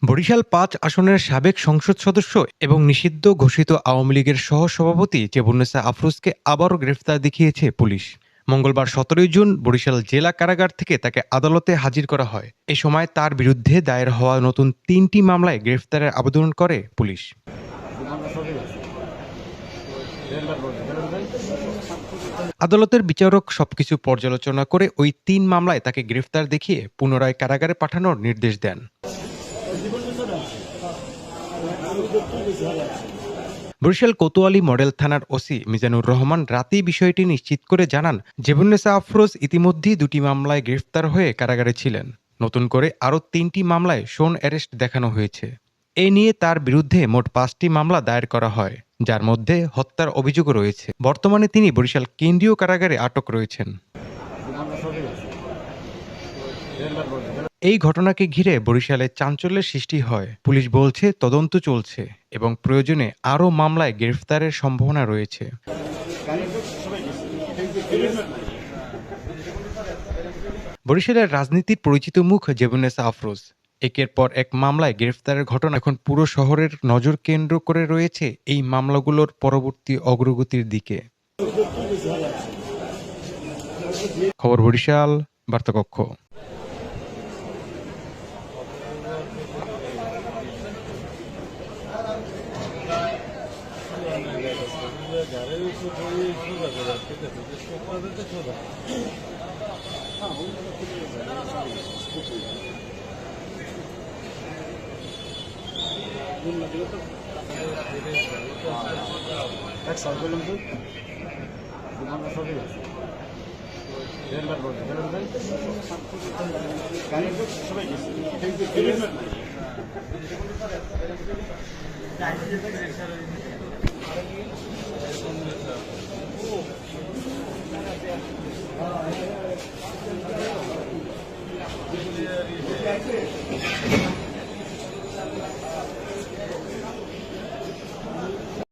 বরিশাল-৫ আসনের সাবেক সংসদ সদস্য এবং নিষিদ্ধ ঘোষিত আওয়ামী লীগের সহসভাপতি জেবুন্নেসা আফরোজকে আবারও গ্রেফতার দেখিয়েছে পুলিশ। মঙ্গলবার ১৭ জুন বরিশাল জেলা কারাগার থেকে তাকে আদালতে হাজির করা হয়। এ সময় তার বিরুদ্ধে দায়ের হওয়া নতুন ৩টি মামলায় গ্রেফতারের আবেদন করে পুলিশ। আদালতের বিচারক সবকিছু পর্যালোচনা করে ওই ৩ মামলায় তাকে গ্রেফতার দেখিয়ে পুনরায় কারাগারে পাঠানোর নির্দেশ দেন। বরিশাল কোতোয়ালি মডেল থানার ওসি মিজানুর রহমান রাতেই বিষয়টি নিশ্চিত করে জানান, জেবুন্নেসা আফরোজ ইতিমধ্যেই ২টি মামলায় গ্রেফতার হয়ে কারাগারে ছিলেন। নতুন করে আরও ৩টি মামলায় শোন অ্যারেস্ট দেখানো হয়েছে। এ নিয়ে তার বিরুদ্ধে মোট ৫টি মামলা দায়ের করা হয়, যার মধ্যে হত্যার অভিযোগও রয়েছে। বর্তমানে তিনি বরিশাল কেন্দ্রীয় কারাগারে আটক রয়েছেন। এই ঘটনাকে ঘিরে বরিশালে চাঞ্চল্যের সৃষ্টি হয়। পুলিশ বলছে তদন্ত চলছে এবং প্রয়োজনে আরও মামলায় গ্রেফতারের সম্ভাবনা রয়েছে। বরিশালের রাজনীতির পরিচিত মুখ জেবুন্নেসা আফরোজ। একের পর এক মামলায় গ্রেফতারের ঘটনা এখন পুরো শহরের নজর কেন্দ্র করে রয়েছে এই মামলাগুলোর পরবর্তী অগ্রগতির দিকে। খবর বরিশাল বার্তাকক্ষ।